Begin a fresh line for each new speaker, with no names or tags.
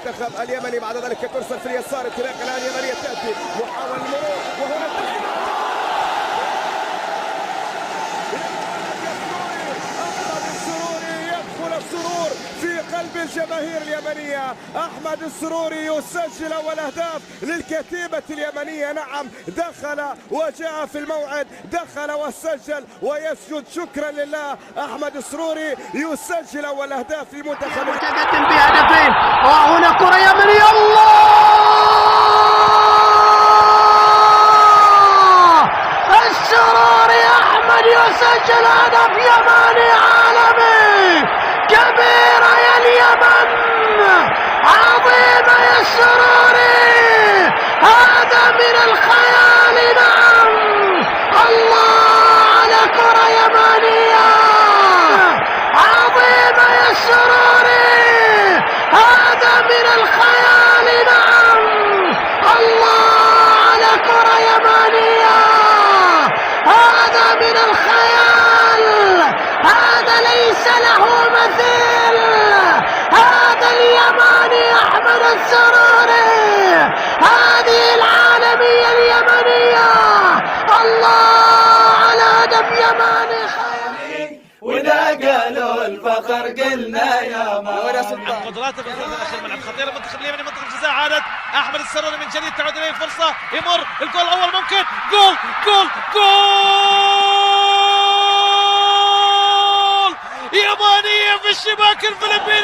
المنتخب اليمني. بعد ذلك ترسل في اليسار انطلاقه الان يمنيه تاتي محاول المرور وهنا السرور في قلب الجماهير اليمنية. أحمد السروري يسجل أول أهداف للكتيبة اليمنية. نعم دخل وجاء في الموعد، دخل وسجل ويسجد شكرا لله. أحمد السروري يسجل أول أهداف للمنتخب.
متقدم بهدفين وهنا كرة يمنية. الله السروري أحمد يسجل هدف يمني عالمي. كبيرة يا اليمن، عظيمة يا السروري، هذا من الخيال. نعم الله على كرة يمنية عظيمة يا السروري، هذا من الخيال. نعم الله على كرة يمنية، هذا من الخيال، هذا ليس له مثيل. هذا اليماني أحمد السروري، هذه العالمية اليمنية. الله على هدف يماني خيالي.
وإذا قالوا الفخر قلنا يا مان.
قدراته في الثلث الاخير ملعب خطير المنتخب اليمني. منطقه جزاء عادت احمد السروري من جديد، تعود اليه فرصه يمر الجول الاول ممكن. جول جول جول يمانيه في الشباك الفلبيني.